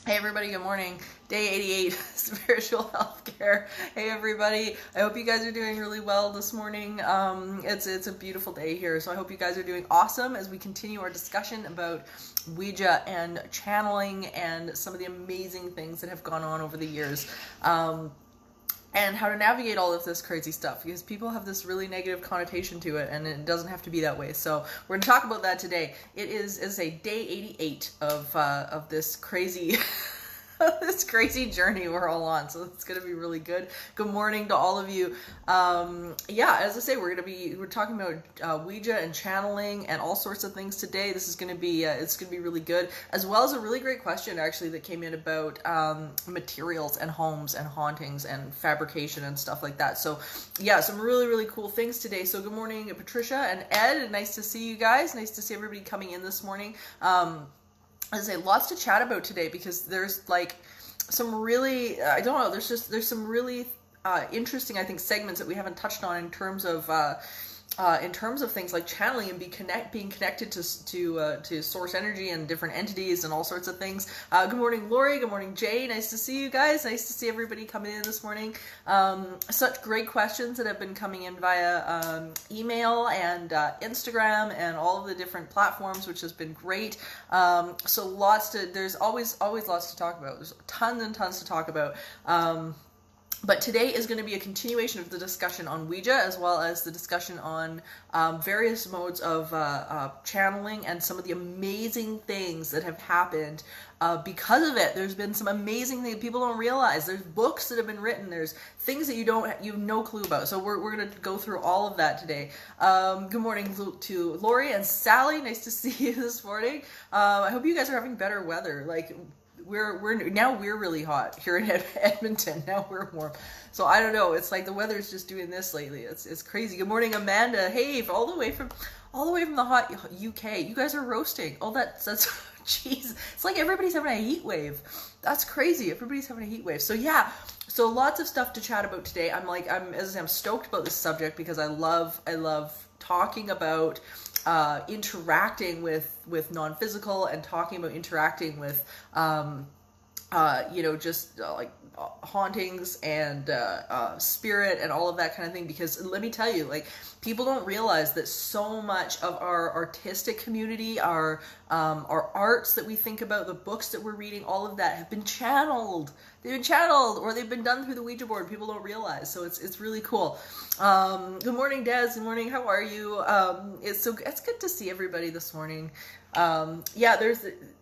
Hey everybody, good morning. Day 88, spiritual healthcare. Hey everybody, I hope you guys are doing really well this morning. It's a beautiful day here, so I hope you guys are doing awesome as we continue our discussion about ouija and channeling and some of the amazing things that have gone on over the years. And how to navigate all of this crazy stuff, because people have this really negative connotation to it, and it doesn't have to be that way. So we're going to talk about that today. It is a day 88 of this crazy this crazy journey we're all on, so it's going to be really good. Good morning to all of you. Yeah, as I say, we're talking about ouija and channeling and all sorts of things today. This is going to be it's going to be really good, as well as a really great question actually that came in about materials and homes and hauntings and fabrication and stuff like that. So yeah, some really cool things today. So good morning, Patricia and Ed. Nice to see you guys. Nice to see everybody coming in this morning. As I say, lots to chat about today, because there's like some really, I don't know, there's some really interesting, I think, segments that we haven't touched on in terms of things like channeling and being connected to source energy and different entities and all sorts of things. Good morning, Lori. Good morning, Jay. Nice to see you guys. Nice to see everybody coming in this morning. Such great questions that have been coming in via email and Instagram and all of the different platforms, which has been great. So there's always lots to talk about. There's tons and tons to talk about. But today is going to be a continuation of the discussion on ouija, as well as the discussion on various modes of channeling and some of the amazing things that have happened because of it. There's been some amazing things people don't realize. There's books that have been written. There's things that you have no clue about. So we're going to go through all of that today. Good morning to Lori and Sally. Nice to see you this morning. I hope you guys are having better weather. Like, we're really hot here in Edmonton. Now we're warm. So I don't know. It's like the weather's just doing this lately. It's crazy. Good morning, Amanda. Hey, all the way from the hot UK. You guys are roasting. Oh, that's jeez. It's like everybody's having a heat wave. That's crazy. Everybody's having a heat wave. So yeah. So lots of stuff to chat about today. I'm stoked about this subject, because I love talking about interacting with non-physical, and talking about interacting with like hauntings and spirit and all of that kind of thing. Because let me tell you, like, people don't realize that so much of our artistic community, our arts that we think about, the books that we're reading, all of that have been channeled. They've been channeled, or they've been done through the Ouija board. People don't realize. So it's really cool. Good morning, Des. Good morning. How are you? It's good to see everybody this morning.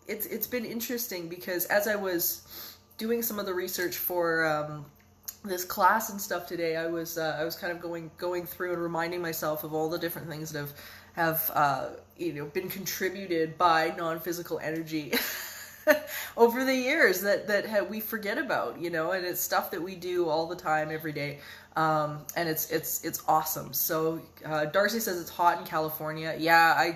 It's been interesting, because as I was doing some of the research for this class and stuff today, I was kind of going through and reminding myself of all the different things that have been contributed by non-physical energy over the years that we forget about, and it's stuff that we do all the time, every day. And it's awesome. So Darcy says it's hot in California. Yeah,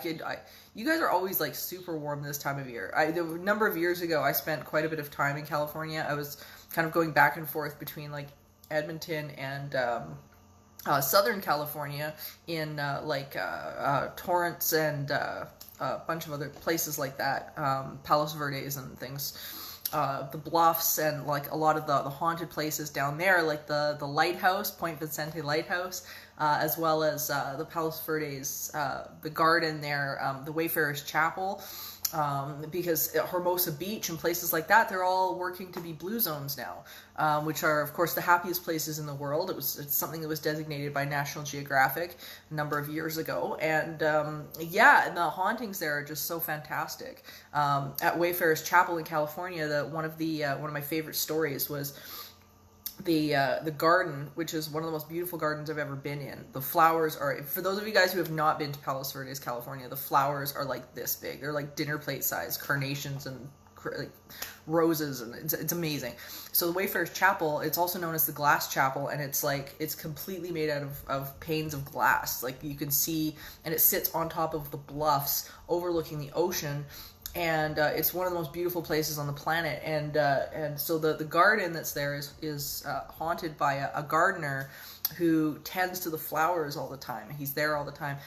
you guys are always like super warm this time of year. The number of years ago, I spent quite a bit of time in California. I was kind of going back and forth between like Edmonton and Southern California, in Torrance and a bunch of other places like that, Palos Verdes and things. The bluffs and like a lot of the haunted places down there, like the lighthouse, Point Vicente Lighthouse, as well as the Palos Verdes, the garden there, the Wayfarers Chapel, because Hermosa Beach and places like that, they're all working to be blue zones now, which are of course the happiest places in the world. It's something that was designated by National Geographic a number of years ago, and and the hauntings there are just so fantastic. At Wayfarers Chapel in California, one of my favorite stories was the garden, which is one of the most beautiful gardens I've ever been in. The flowers are, for those of you guys who have not been to Palos Verdes, California, the flowers are like this big. They're like dinner plate size, carnations and like roses, and it's amazing. So the Wayfarers Chapel, it's also known as the Glass Chapel, and it's completely made out of panes of glass. Like you can see, and it sits on top of the bluffs overlooking the ocean. And it's one of the most beautiful places on the planet. And so the garden that's there is haunted by a gardener who tends to the flowers all the time. He's there all the time.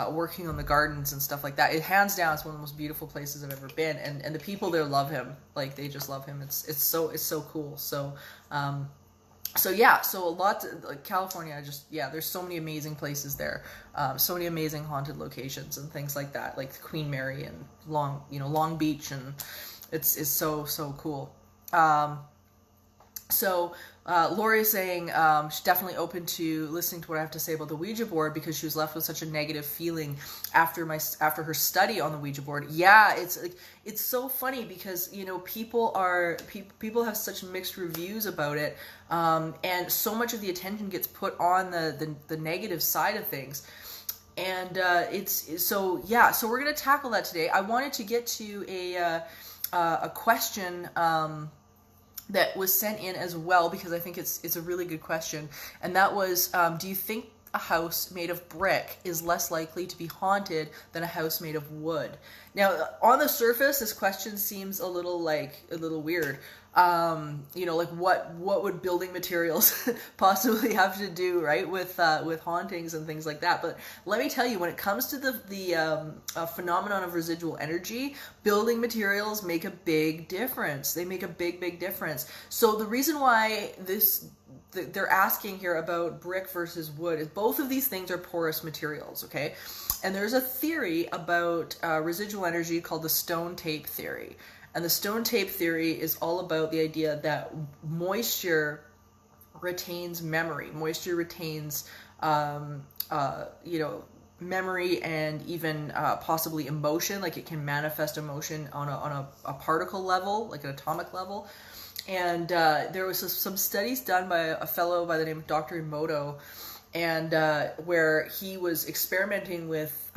working on the gardens and stuff like that. It hands down is one of the most beautiful places I've ever been, and the people there love him. Like, they just love him. It's so cool. So yeah, so a lot like California, there's so many amazing places there, so many amazing haunted locations and things like that, like Queen Mary and Long Beach, and it's so cool. So Lori is saying she's definitely open to listening to what I have to say about the Ouija board, because she was left with such a negative feeling after her study on the Ouija board. Yeah, it's so funny because people have such mixed reviews about it, and so much of the attention gets put on the negative side of things. And so we're gonna tackle that today. I wanted to get to a question that was sent in as well, because I think it's a really good question, and that was, do you think a house made of brick is less likely to be haunted than a house made of wood? Now, on the surface, this question seems a little weird. Like what would building materials possibly have to do, right, with hauntings and things like that? But let me tell you, when it comes to the phenomenon of residual energy, building materials make a big difference. They make a big difference. So the reason why they're asking here about brick versus wood is both of these things are porous materials, okay? And there's a theory about residual energy called the stone tape theory. And the stone tape theory is all about the idea that moisture retains memory. Moisture retains, memory, and even possibly emotion. Like, it can manifest emotion on a particle level, like an atomic level. And there was some studies done by a fellow by the name of Dr. Emoto, and where he was experimenting with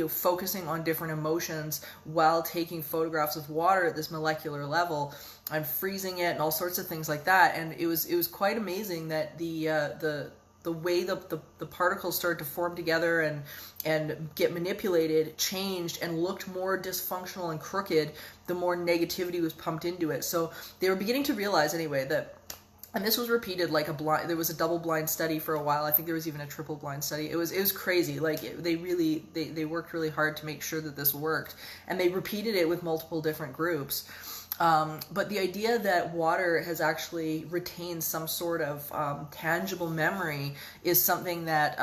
focusing on different emotions while taking photographs of water at this molecular level and freezing it and all sorts of things like that. And it was quite amazing that the way the particles started to form together and get manipulated changed and looked more dysfunctional and crooked the more negativity was pumped into it. So they were beginning to realize anyway that, and this was repeated like there was a double-blind study for a while. I think there was even a triple-blind study. It was crazy. Like, they worked really hard to make sure that this worked. And they repeated it with multiple different groups. But the idea that water has actually retained some sort of tangible memory is something that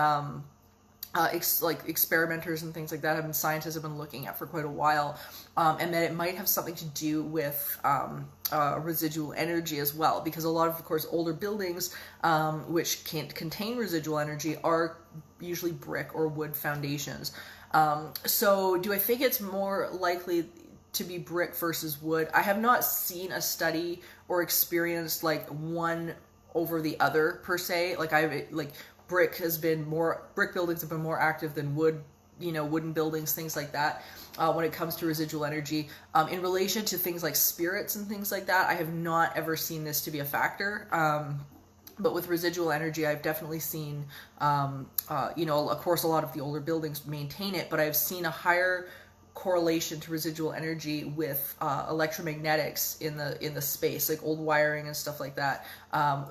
experimenters and things like that scientists have been looking at for quite a while, and that it might have something to do with residual energy as well, because a lot of course, older buildings which can't contain residual energy are usually brick or wood foundations. So do I think it's more likely to be brick versus wood? I have not seen a study or experienced like one over the other per se. Brick buildings have been more active than wooden buildings, things like that, when it comes to residual energy. In relation to things like spirits and things like that, I have not ever seen this to be a factor. But with residual energy, I've definitely seen, of course, a lot of the older buildings maintain it, but I've seen a higher correlation to residual energy with electromagnetics in the space, like old wiring and stuff like that,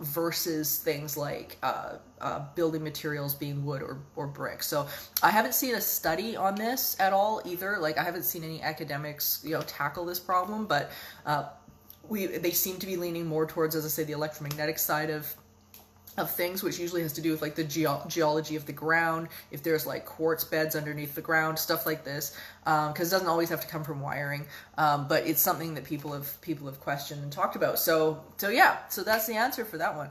versus things like building materials being wood or brick. So I haven't seen a study on this at all either. Like, I haven't seen any academics tackle this problem, but they seem to be leaning more towards, as I say, the electromagnetic side of things, which usually has to do with like the geology of the ground, if there's like quartz beds underneath the ground, stuff like this, because it doesn't always have to come from wiring, but it's something that people have questioned and talked about. So that's the answer for that one.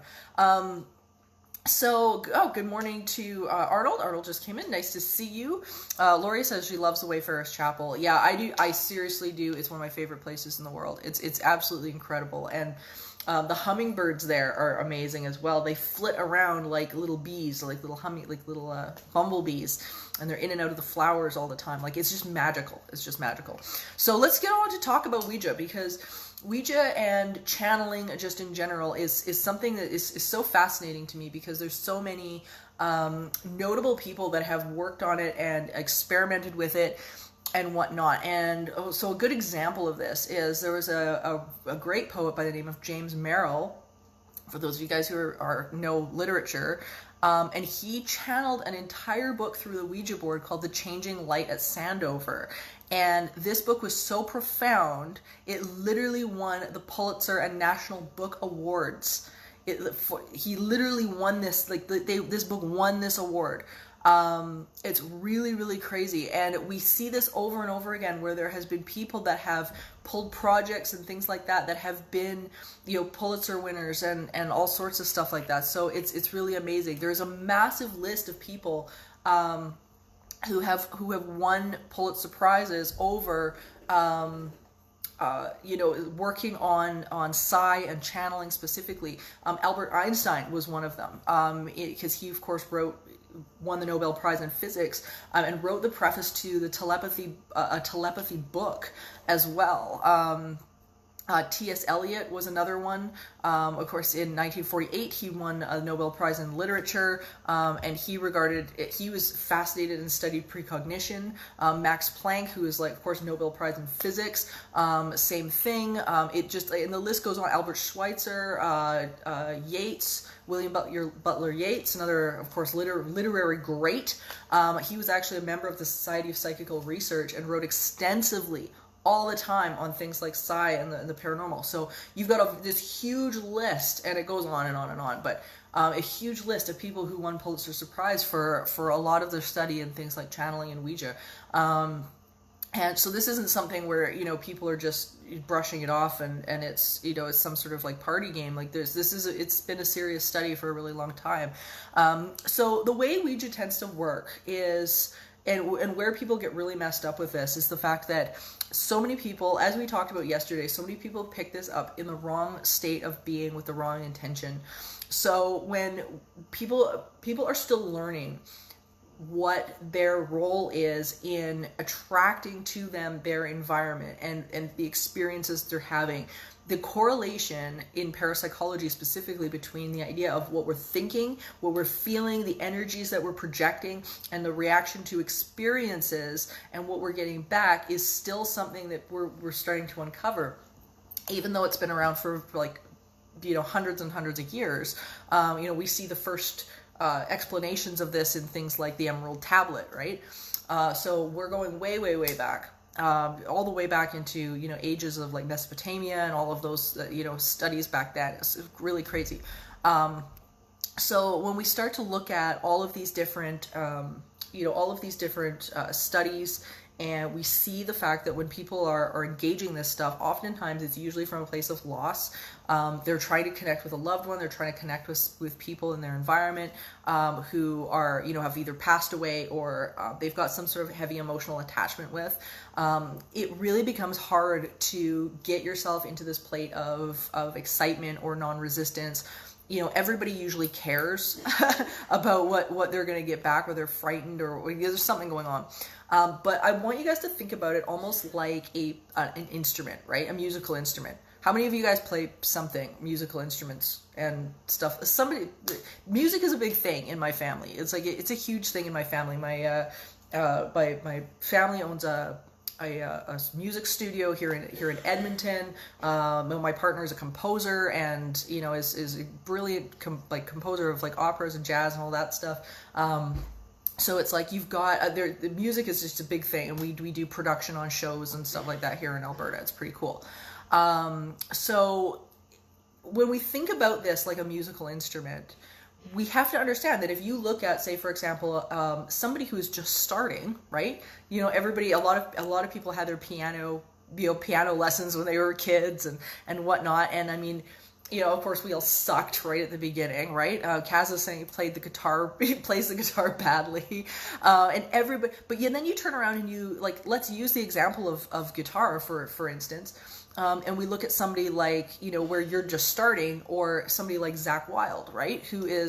Good morning to Arnold. Arnold just came in. Nice to see you. Lori says she loves the Wayfarers Chapel. Yeah, I do. I seriously do. It's one of my favorite places in the world. It's absolutely incredible. And the hummingbirds there are amazing as well. They flit around like little bees, like little bumblebees, and they're in and out of the flowers all the time. Like, it's just magical. It's just magical. So let's get on to talk about Ouija, because Ouija and channeling just in general is something that is so fascinating to me, because there's so many notable people that have worked on it and experimented with it and whatnot. And so a good example of this is there was a great poet by the name of James Merrill. For those of you guys who know literature, and he channeled an entire book through the Ouija board called The Changing Light at Sandover. And this book was so profound, it literally won the Pulitzer and National Book Awards. He literally won this, like this book won this award. It's really, really crazy. And we see this over and over again, where there has been people that have pulled projects and things like that have been, Pulitzer winners and all sorts of stuff like that. So it's really amazing. There's a massive list of people, who have won Pulitzer Prizes over, working on psi and channeling specifically. Albert Einstein was one of them, because he, of course, won the Nobel Prize in Physics, and wrote the preface to the telepathy book as well. T.S. Eliot was another one. Of course, in 1948, he won a Nobel Prize in Literature, and he was fascinated and studied precognition. Max Planck, who is, of course, Nobel Prize in Physics, same thing. And the list goes on. Albert Schweitzer, Yeats, William Butler Yeats, another, of course, literary great. He was actually a member of the Society of Psychical Research and wrote extensively all the time on things like psi and the paranormal. So you've got this huge list, and it goes on and on and on, but a huge list of people who won Pulitzer Prize for a lot of their study in things like channeling and Ouija. And so this isn't something where, people are just brushing it off and it's, it's some sort of like party game. Like it's been a serious study for a really long time. So the way Ouija tends to work is, and where people get really messed up with this, is the fact that so many people, as we talked about yesterday, so many people pick this up in the wrong state of being with the wrong intention. So when people are still learning what their role is in attracting to them their environment and the experiences they're having, the correlation in parapsychology specifically between the idea of what we're thinking, what we're feeling, the energies that we're projecting, and the reaction to experiences and what we're getting back is still something that we're starting to uncover, even though it's been around for hundreds and hundreds of years. We see the first explanations of this in things like the Emerald Tablet, right? So we're going way, way, way back. All the way back into, ages of like Mesopotamia and all of those, studies back then. It's really crazy. So when we start to look at all of these different, studies, and we see the fact that when people are engaging this stuff, oftentimes it's usually from a place of loss. They're trying to connect with a loved one. They're trying to connect with people in their environment who are, have either passed away or they've got some sort of heavy emotional attachment with. It really becomes hard to get yourself into this plate of excitement or non-resistance. Everybody usually cares about what they're going to get back, or they're frightened, or there's something going on. But I want you guys to think about it almost like an instrument, right? A musical instrument. How many of you guys play musical instruments and stuff? Music is a big thing in my family. It's a huge thing in my family. My family owns a music studio here in Edmonton. My partner is a composer and is a brilliant composer of like operas and jazz and all that stuff. So it's like you've got the music is just a big thing, and we do production on shows and stuff like that here in Alberta. It's pretty cool. So when we think about this like a musical instrument, we have to understand that if you look at, say, for example, somebody who is just starting, right? Everybody, a lot of people had their piano lessons when they were kids and whatnot. And I mean, of course, we all sucked right at the beginning, right? Kaz was saying he plays the guitar badly, and everybody. But then you turn around and let's use the example of guitar for instance. And we look at somebody like, where you're just starting, or somebody like Zach Wilde, right?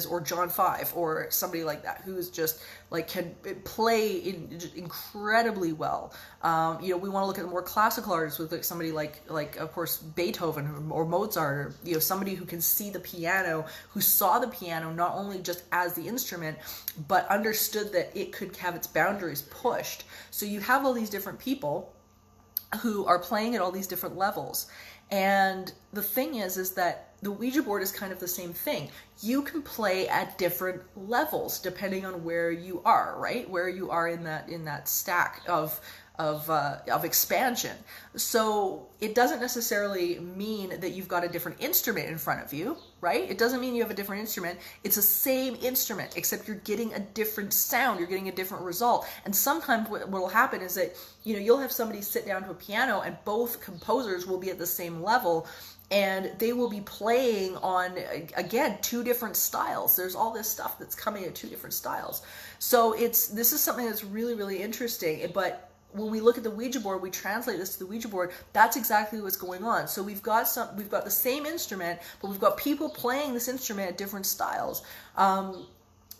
Or John Five, or somebody like that, who is just like, can play incredibly well. We want to look at more classical artists with like somebody like of course, Beethoven or Mozart, or, somebody who can see the piano, who saw the piano not only just as the instrument, but understood that it could have its boundaries pushed. So you have all these different people who are playing at all these different levels. And the thing is that the Ouija board is kind of the same thing. You can play at different levels depending on where you are, right? Where you are in that stack of expansion. So it doesn't necessarily mean that you've got a different instrument in front of you, right? It doesn't mean you have a different instrument. It's the same instrument, except you're getting a different sound. You're getting a different result. And sometimes what will happen is that, you'll have somebody sit down to a piano and both composers will be at the same level, and they will be playing on, again, two different styles. There's all this stuff that's coming at two different styles. So this is something that's really, really interesting. But when we look at the Ouija board, we translate this to the Ouija board. That's exactly what's going on. So we've got the same instrument, but we've got people playing this instrument at different styles.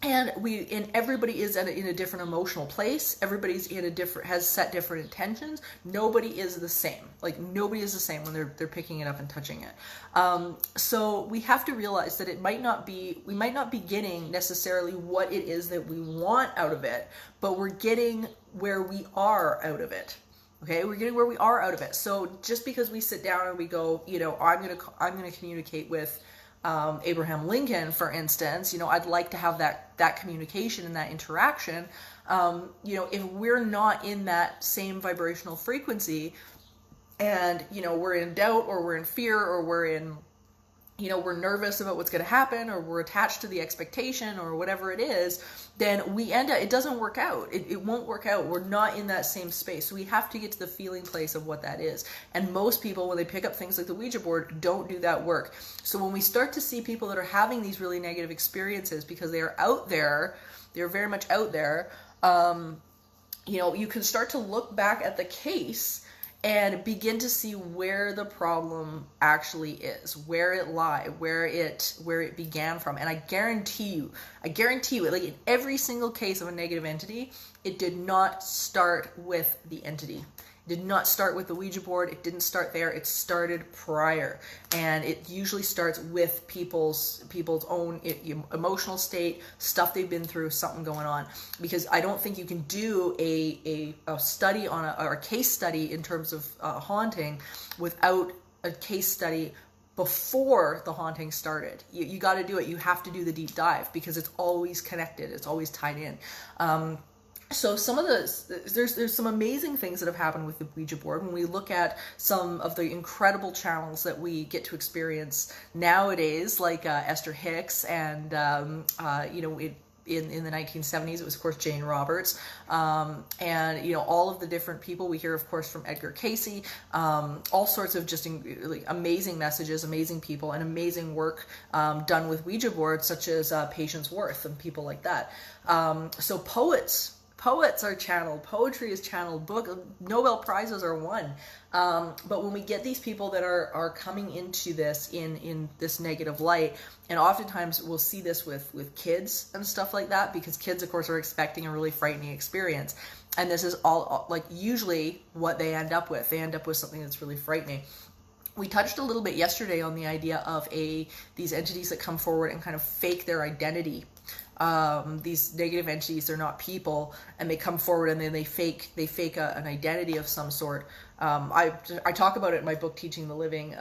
And everybody is in a different emotional place. Everybody's has set different intentions. Nobody is the same. Like, nobody is the same when they're picking it up and touching it. So we have to realize that we might not be getting necessarily what it is that we want out of it, but we're getting where we are out of it. Okay, we're getting where we are out of it. So just because we sit down and we go, I'm gonna communicate with Abraham Lincoln, for instance, I'd like to have that communication and that interaction. If we're not in that same vibrational frequency, and we're in doubt, or we're in fear, or we're nervous about what's going to happen, or we're attached to the expectation, or whatever it is, then it doesn't work out. It won't work out. We're not in that same space. So we have to get to the feeling place of what that is. And most people, when they pick up things like the Ouija board, don't do that work. So when we start to see people that are having these really negative experiences because they are out there, they're very much out there, you can start to look back at the case and begin to see where the problem actually is, where it lies, where it began from. And I guarantee you, like in every single case of a negative entity, it did not start with the entity. It did not start with the Ouija board. It didn't start there. It started prior. And it usually starts with people's own emotional state, stuff they've been through, something going on. Because I don't think you can do a study or a case study in terms of haunting without a case study before the haunting started. You got to do it. You have to do the deep dive because it's always connected. It's always tied in. So there's some amazing things that have happened with the Ouija board when we look at some of the incredible channels that we get to experience nowadays, like Esther Hicks, and in the 1970s, it was, of course, Jane Roberts, and all of the different people we hear, of course, from Edgar Cayce, all sorts of just amazing messages, amazing people, and amazing work done with Ouija boards, such as Patience Worth and people like that. So Poets are channeled, poetry is channeled, Nobel Prizes are won. But when we get these people that are coming into this in this negative light, and oftentimes we'll see this with kids and stuff like that, because kids, of course, are expecting a really frightening experience. And this is all, like, usually what they end up with. They end up with something that's really frightening. We touched a little bit yesterday on the idea of these entities that come forward and kind of fake their identity. These negative entities, they're not people, and they come forward and then they fake an identity of some sort. I talk about it in my book, Teaching the Living.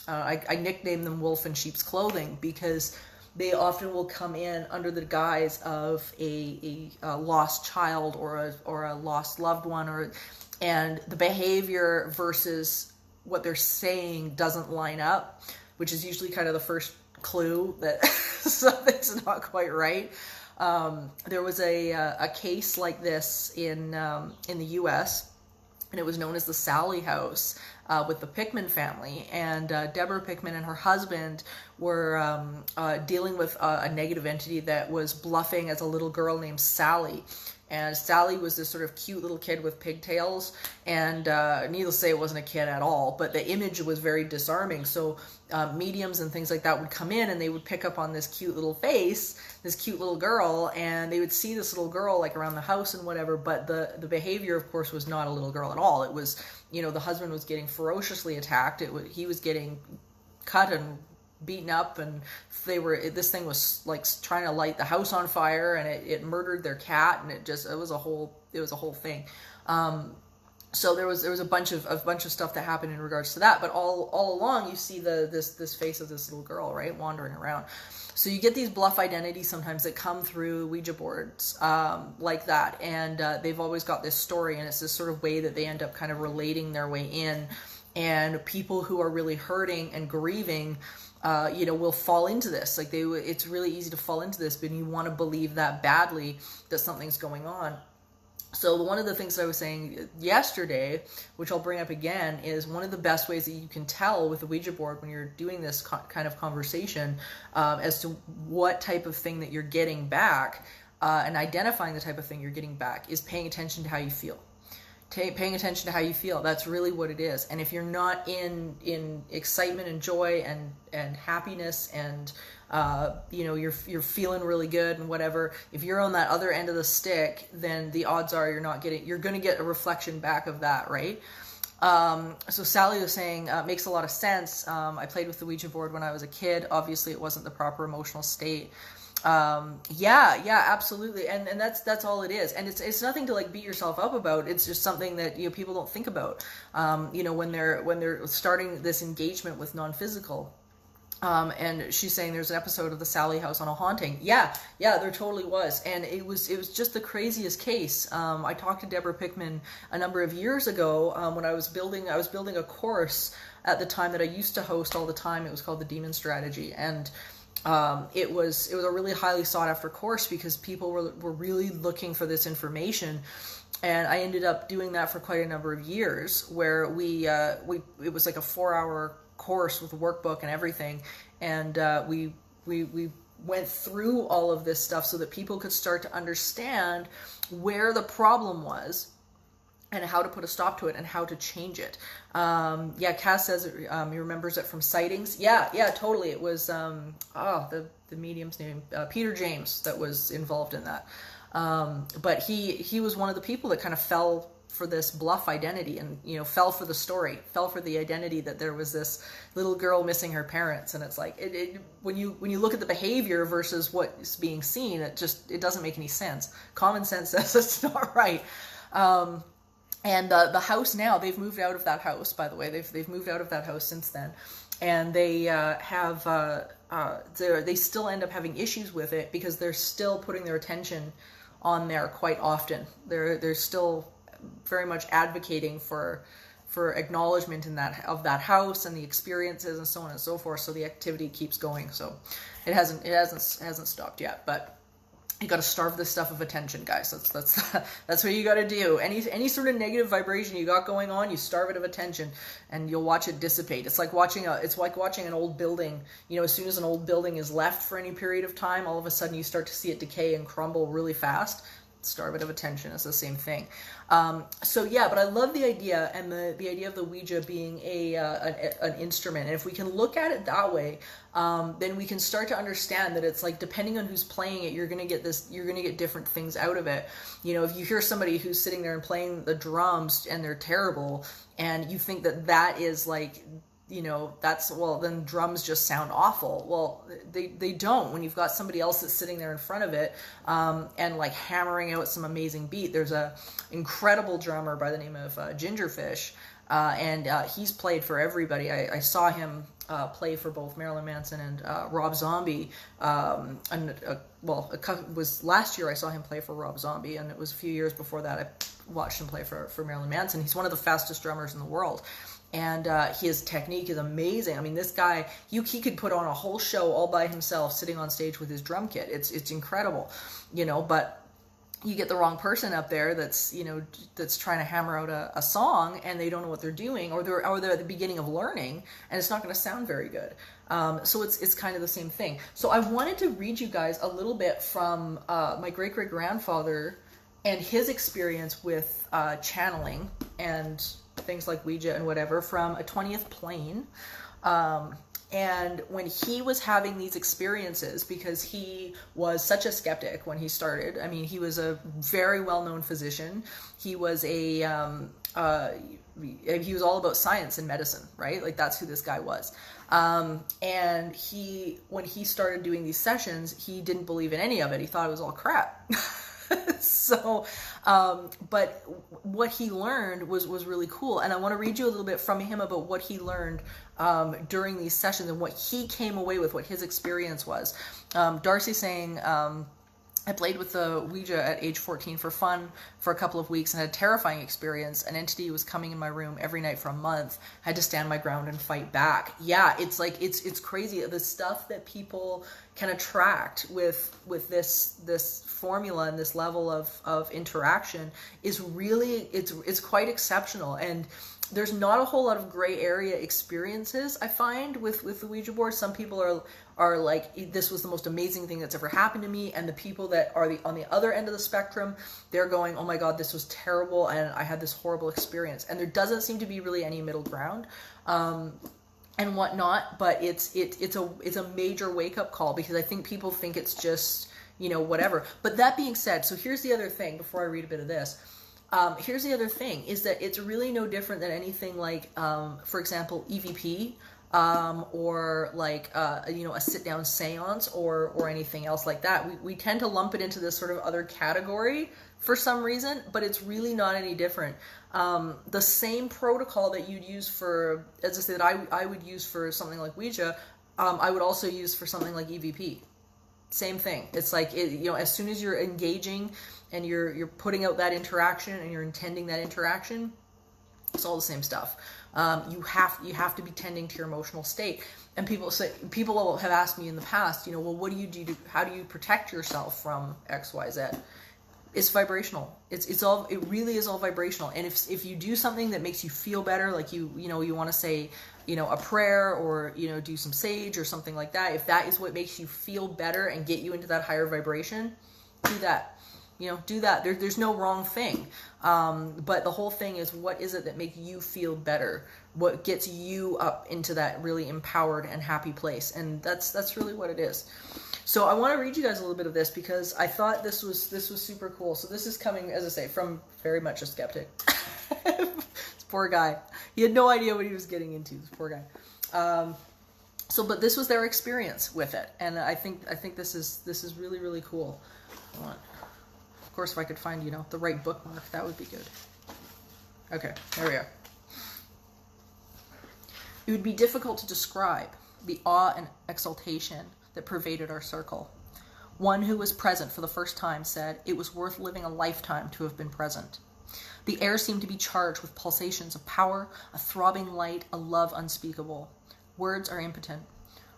I nickname them wolf in sheep's clothing because they often will come in under the guise of a lost child or a lost loved one, and the behavior versus what they're saying doesn't line up, which is usually kind of the first clue that something's not quite right. There was a case like this in the U.S., and it was known as the Sally House, with the Pickman family. And Deborah Pickman and her husband were dealing with a negative entity that was bluffing as a little girl named Sally. And Sally was this sort of cute little kid with pigtails, and needless to say, it wasn't a kid at all, but the image was very disarming. So mediums and things like that would come in, and they would pick up on this cute little face, this cute little girl, and they would see this little girl like around the house and whatever, but the behavior, of course, was not a little girl at all. It was, the husband was getting ferociously attacked. He was getting cut and beaten up, and this thing was like trying to light the house on fire, and it murdered their cat, and it was a whole thing. So there was a bunch of stuff that happened in regards to that, but all along you see this face of this little girl, right, wandering around. So you get these bluff identities sometimes that come through Ouija boards like that, and they've always got this story, and it's this sort of way that they end up kind of relating their way in, and people who are really hurting and grieving, will fall into this. Like it's really easy to fall into this, but you want to believe that badly that something's going on. So one of the things I was saying yesterday, which I'll bring up again, is one of the best ways that you can tell with the Ouija board when you're doing this kind of conversation as to what type of thing that you're getting back and identifying the type of thing you're getting back is paying attention to how you feel. Paying attention to how you feel. That's really what it is. And if you're not in excitement and joy and happiness and you're feeling really good and whatever, if you're on that other end of the stick, then the odds are you're going to get a reflection back of that, right? So Sally was saying, makes a lot of sense. I played with the Ouija board when I was a kid. Obviously it wasn't the proper emotional state. Yeah, absolutely. And that's all it is. And it's nothing to like beat yourself up about. It's just something that, people don't think about, when they're starting this engagement with non-physical. And she's saying there's an episode of the Sally House on a Haunting. Yeah, there totally was. And it was just the craziest case. I talked to Deborah Pickman a number of years ago, when I was building a course at the time that I used to host all the time. It was called the Demon Strategy. And it was a really highly sought after course because people were really looking for this information, and I ended up doing that for quite a number of years, where it was like a 4-hour course with a workbook and everything, and we went through all of this stuff so that people could start to understand where the problem was and how to put a stop to it and how to change it. Cass says he remembers it from sightings. Yeah, totally. It was, the medium's name, Peter James, that was involved in that. But he was one of the people that kind of fell for this bluff identity and, fell for the story, fell for the identity that there was this little girl missing her parents. And it's like, when you look at the behavior versus what's being seen, it doesn't make any sense. Common sense says it's not right. And the house now, they've moved out of that house, by the way. They've moved out of that house since then. And they they still end up having issues with it because they're still putting their attention on there quite often. They're still very much advocating for acknowledgement of that house and the experiences and so on and so forth. So the activity keeps going. So it hasn't stopped yet, but you got to starve this stuff of attention, guys. That's what you got to do. Any sort of negative vibration you got going on, you starve it of attention, and you'll watch it dissipate. It's like watching an old building. As soon as an old building is left for any period of time, all of a sudden you start to see it decay and crumble really fast. Starve it of attention is the same thing. But I love the idea, and the idea of the Ouija being an instrument. And if we can look at it that way, then we can start to understand that it's like, depending on who's playing it, you're going to get different things out of it. If you hear somebody who's sitting there and playing the drums and they're terrible, and you think that is like, then drums just sound awful. Well, they don't. When you've got somebody else that's sitting there in front of it, and like hammering out some amazing beat. There's a incredible drummer by the name of Gingerfish, and he's played for everybody. I saw him play for both Marilyn Manson and Rob Zombie, was last year I saw him play for Rob Zombie, and it was a few years before that I watched him play for Marilyn Manson. He's one of the fastest drummers in the world. And his technique is amazing. I mean, this guy, he could put on a whole show all by himself, sitting on stage with his drum kit. It's incredible, but you get the wrong person up there that's trying to hammer out a song, and they don't know what they're doing, or they're at the beginning of learning, and it's not going to sound very good. So it's kind of the same thing. So I wanted to read you guys a little bit from my great-great-grandfather and his experience with channeling and things like Ouija and whatever from a 20th plane. And when he was having these experiences, because he was such a skeptic when he started, I mean, he was a very well-known physician. He was he was all about science and medicine, right? Like, that's who this guy was. And when he started doing these sessions, he didn't believe in any of it. He thought it was all crap. So, but what he learned was really cool. And I want to read you a little bit from him about what he learned during these sessions and what he came away with, what his experience was. Darcy saying, I played with the Ouija at age 14 for fun for a couple of weeks and had a terrifying experience. An entity was coming in my room every night for a month. I had to stand my ground and fight back. Yeah, it's like, it's crazy. The stuff that people can attract with this formula and this level of interaction is really, it's quite exceptional. And there's not a whole lot of gray area experiences, I find, with the Ouija board. Some people are like, this was the most amazing thing that's ever happened to me. And the people that are on the other end of the spectrum, they're going, oh my God, this was terrible. And I had this horrible experience. And there doesn't seem to be really any middle ground. And whatnot, but it's a major wake-up call, because I think people think it's just, whatever. But that being said, so here's the other thing before I read a bit of this. Here's the other thing, is that it's really no different than anything like, for example, EVP, or like, a sit-down seance or anything else like that. We tend to lump it into this sort of other category for some reason, but it's really not any different. The same protocol that you'd use for, as I say, that I would use for something like Ouija, I would also use for something like EVP. Same thing. It's like, as soon as you're engaging and you're putting out that interaction and you're intending that interaction, it's all the same stuff. You have to be tending to your emotional state. And people have asked me in the past, well, what do you do? How do you protect yourself from X, Y, Z? It's vibrational. It really is all vibrational. And if you do something that makes you feel better, like you want to say, a prayer, or, do some sage or something like that, if that is what makes you feel better and get you into that higher vibration, do that. Do that. There's no wrong thing. But the whole thing is, what is it that makes you feel better? What gets you up into that really empowered and happy place? And that's really what it is. So I want to read you guys a little bit of this, because I thought this was super cool. So this is coming, as I say, from very much a skeptic. This poor guy. He had no idea what he was getting into. This poor guy. But this was their experience with it, and I think this is really, really cool. Of course, if I could find the right bookmark, that would be good. Okay, there we are. It would be difficult to describe the awe and exultation that pervaded our circle. One who was present for the first time said it was worth living a lifetime to have been present. The air seemed to be charged with pulsations of power, a throbbing light, a love unspeakable. Words are impotent.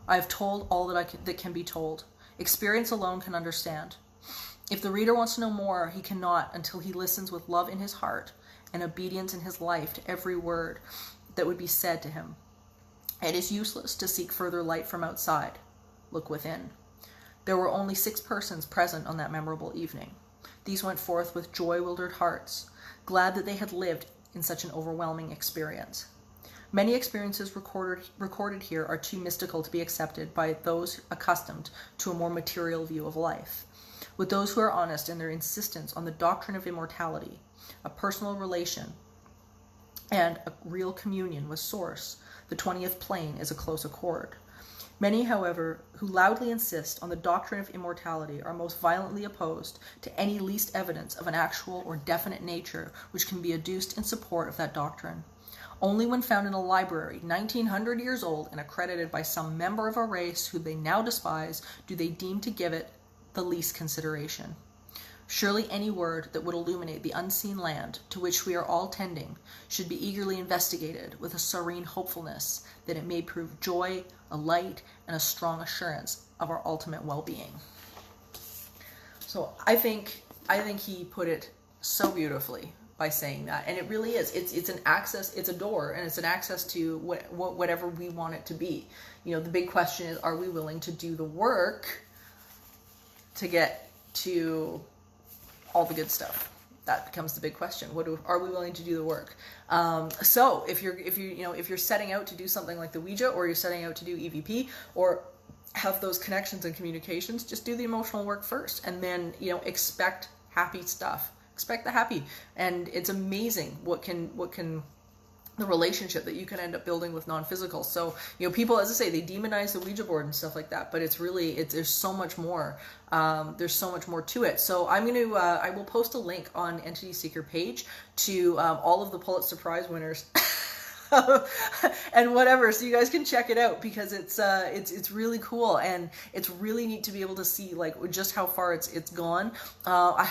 I have told all that can be told. Experience alone can understand. If the reader wants to know more, he cannot until he listens with love in his heart and obedience in his life to every word that would be said to him. It is useless to seek further light from outside. Look within. There were only 6 persons present on that memorable evening. These went forth with joy-wildered hearts, glad that they had lived in such an overwhelming experience. Many experiences recorded here are too mystical to be accepted by those accustomed to a more material view of life. With those who are honest in their insistence on the doctrine of immortality, a personal relation, and a real communion with Source, the 20th plane is a close accord. Many, however, who loudly insist on the doctrine of immortality are most violently opposed to any least evidence of an actual or definite nature which can be adduced in support of that doctrine. Only when found in a library 1900 years old and accredited by some member of a race who they now despise do they deem to give it the least consideration. Surely any word that would illuminate the unseen land to which we are all tending should be eagerly investigated with a serene hopefulness that it may prove joy, a light, and a strong assurance of our ultimate well-being. So I think he put it so beautifully by saying that, and it really is. It's an access, it's a door, and it's an access to whatever we want it to be. The big question is, are we willing to do the work to get to all the good stuff? That becomes the big question. Are we willing to do the work? So if you're setting out to do something like the Ouija, or you're setting out to do EVP, or have those connections and communications, just do the emotional work first, and then expect happy stuff. Expect the happy, and it's amazing what can the relationship that you can end up building with non-physical. So, you know, people, as I say, they demonize the Ouija board and stuff like that, but it's really, there's so much more. There's so much more to it. So I'm going to, I will post a link on Entity Seeker page to all of the Pulitzer Prize winners and whatever, so you guys can check it out, because it's really cool, and it's really neat to be able to see like just how far it's gone. I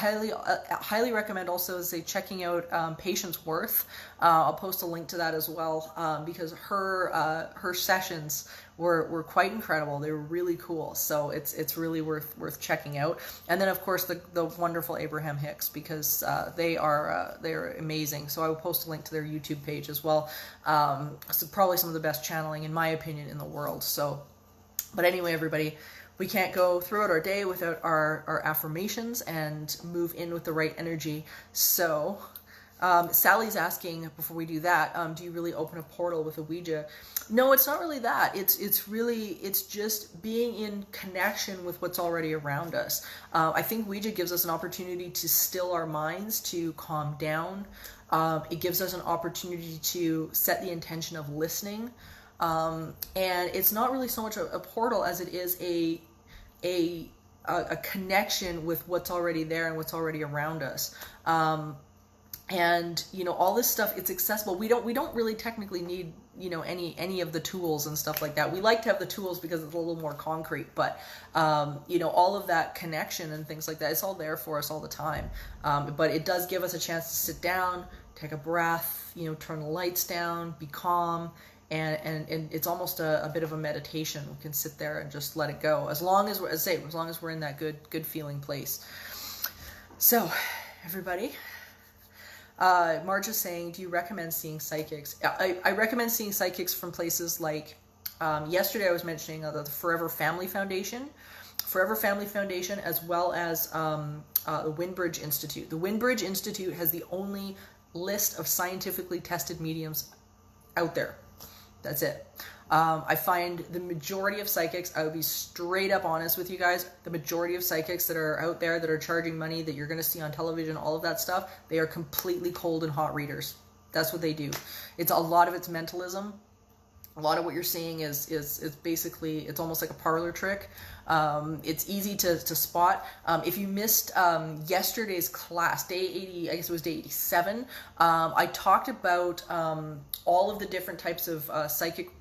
highly recommend also, say, checking out Patience Worth. I'll post a link to that as well, because her sessions were quite incredible. They were really cool. So it's really worth checking out. And then of course the wonderful Abraham Hicks, because they are amazing. So I will post a link to their YouTube page as well. So probably some of the best channeling, in my opinion, in the world. So, but anyway, everybody, we can't go throughout our day without our affirmations and move in with the right energy. So Sally's asking, before we do that, do you really open a portal with a Ouija? No, it's not really that. It's just being in connection with what's already around us. I think Ouija gives us an opportunity to still our minds, to calm down. It gives us an opportunity to set the intention of listening. And it's not really so much a portal as it is a connection with what's already there and what's already around us. And, you know, all this stuff, it's accessible. We don't really technically need, you know, any of the tools and stuff like that. We like to have the tools because it's a little more concrete, but, you know, all of that connection and things like that, it's all there for us all the time. But it does give us a chance to sit down, take a breath, you know, turn the lights down, be calm, and it's almost a bit of a meditation. We can sit there and just let it go, as long as we're in that good feeling place. So, everybody. Marge is saying, do you recommend seeing psychics? I recommend seeing psychics from places like, yesterday I was mentioning the Forever Family Foundation, as well as the Windbridge Institute. The Windbridge Institute has the only list of scientifically tested mediums out there. That's it. I find the majority of psychics, I would be straight up honest with you guys, the majority of psychics that are out there that are charging money, that you're going to see on television, all of that stuff, they are completely cold and hot readers. That's what they do. It's a lot of it's mentalism. A lot of what you're seeing is basically, it's almost like a parlor trick. It's easy to spot. If you missed yesterday's class, day 80, I guess it was day 87, I talked about all of the different types of psychic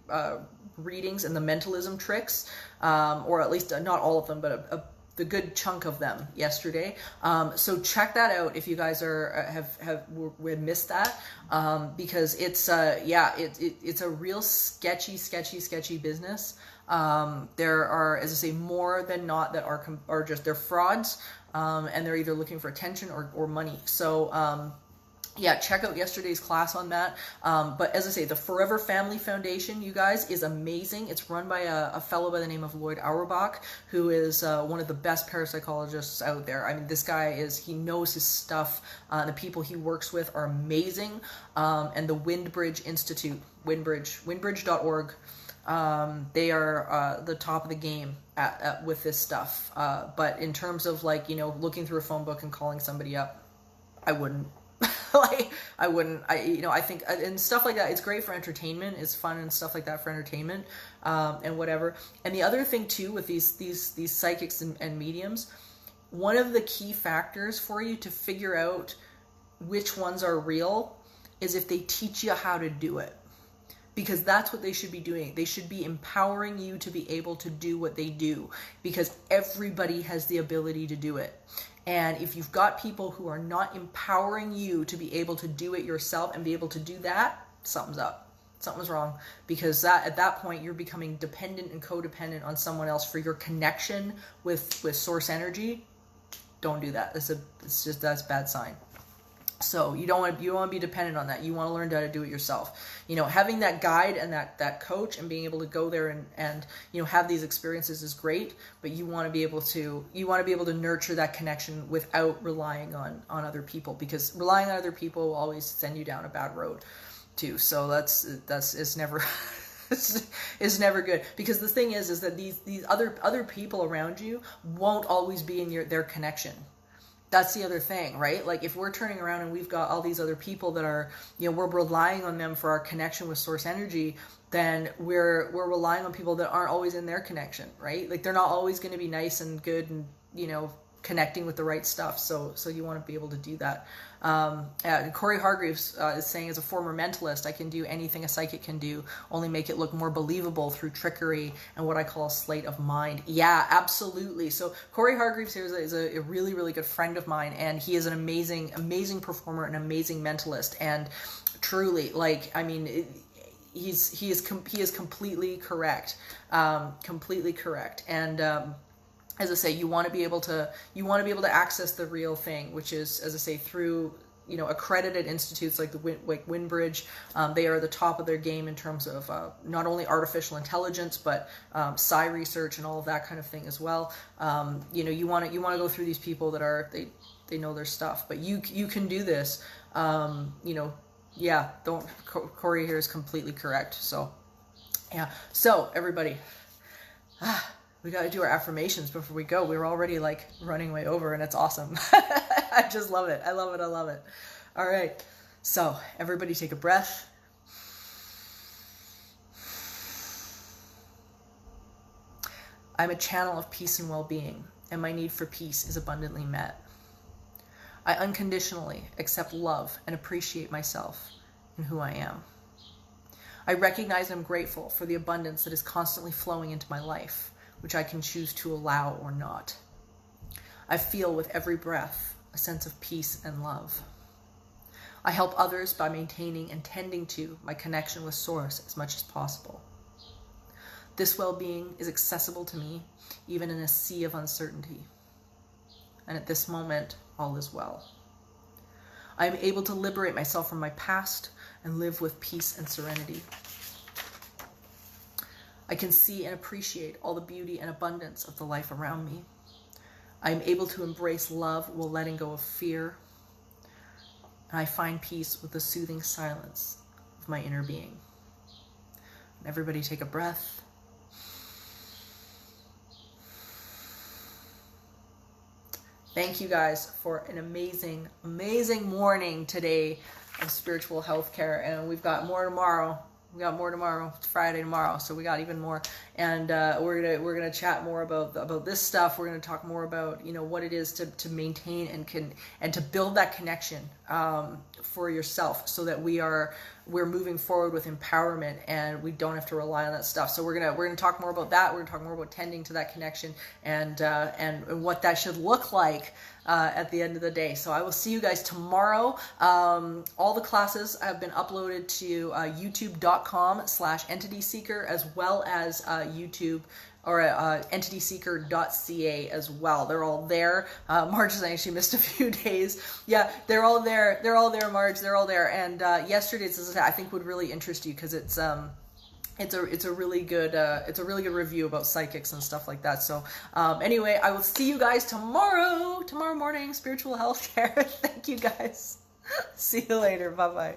readings and the mentalism tricks, or at least not all of them, but the good chunk of them yesterday. So check that out if you guys have missed that, because it's it's a real sketchy business. There are, as I say, more than not that are just, they're frauds, and they're either looking for attention or money. So yeah, check out yesterday's class on that. But as I say, the Forever Family Foundation, you guys, is amazing. It's run by a fellow by the name of Lloyd Auerbach, who is one of the best parapsychologists out there. I mean, this guy he knows his stuff. The people he works with are amazing. And the Windbridge Institute, windbridge.org, they are the top of the game with this stuff. But in terms of, like, you know, looking through a phone book and calling somebody up, I wouldn't. I think, and stuff like that, it's great for entertainment, it's fun and stuff like that for entertainment, and whatever. And the other thing too with these psychics and mediums, one of the key factors for you to figure out which ones are real is if they teach you how to do it. Because that's what they should be doing. They should be empowering you to be able to do what they do, because everybody has the ability to do it. And if you've got people who are not empowering you to be able to do it yourself and be able to do that, something's up. Something's wrong. Because at that point, you're becoming dependent and codependent on someone else for your connection with source energy. Don't do that. That's a bad sign. So you don't want to be dependent on that. You want to learn how to do it yourself. You know, having that guide and that coach and being able to go there and you know, have these experiences is great, but you want to be able to nurture that connection without relying on other people, because relying on other people will always send you down a bad road too. So it's never it's never good, because the thing is that these other people around you won't always be in their connection. That's the other thing, right? Like if we're turning around and we've got all these other people that are, we're relying on them for our connection with source energy, then we're relying on people that aren't always in their connection, right? Like they're not always going to be nice and good and, connecting with the right stuff. So you want to be able to do that. Corey Hargreaves is saying, as a former mentalist, I can do anything a psychic can do, only make it look more believable through trickery and what I call a sleight of mind. Yeah, absolutely. So Corey Hargreaves here is a really, really good friend of mine, and he is an amazing, amazing performer, an amazing mentalist, and truly, like, I mean, he is completely correct, and as I say, you want to be able to access the real thing, which is, as I say, through accredited institutes like Windbridge. They are the top of their game in terms of not only artificial intelligence, but psi research and all of that kind of thing as well. You want to go through these people that are they know their stuff, but you can do this. Yeah, Corey here is completely correct. So yeah, so everybody. We got to do our affirmations before we go. We were already like running way over, and it's awesome. I just love it. I love it. I love it. All right. So everybody take a breath. I'm a channel of peace and well-being, and my need for peace is abundantly met. I unconditionally accept love and appreciate myself and who I am. I recognize and I'm grateful for the abundance that is constantly flowing into my life, which I can choose to allow or not. I feel with every breath a sense of peace and love. I help others by maintaining and tending to my connection with Source as much as possible. This well-being is accessible to me even in a sea of uncertainty. And at this moment, all is well. I am able to liberate myself from my past and live with peace and serenity. I can see and appreciate all the beauty and abundance of the life around me. I am able to embrace love while letting go of fear. And I find peace with the soothing silence of my inner being. And everybody take a breath. Thank you guys for an amazing, amazing morning today of spiritual healthcare. And we've got more tomorrow. It's Friday tomorrow, so we got even more. And we're gonna chat more about this stuff. We're gonna talk more about what it is to maintain and to build that connection for yourself, so that we're moving forward with empowerment and we don't have to rely on that stuff. So we're gonna talk more about that. We're gonna talk more about tending to that connection and what that should look like at the end of the day. So I will see you guys tomorrow. All the classes have been uploaded to youtube.com/entityseeker, as well as YouTube or entityseeker.ca as well. They're all there. Marge has actually missed a few days. Yeah, they're all there. They're all there, Marge. They're all there. And yesterday's, I think, would really interest you, because it's a really good review about psychics and stuff like that. So anyway, I will see you guys tomorrow morning, spiritual healthcare. Thank you guys. See you later. Bye bye.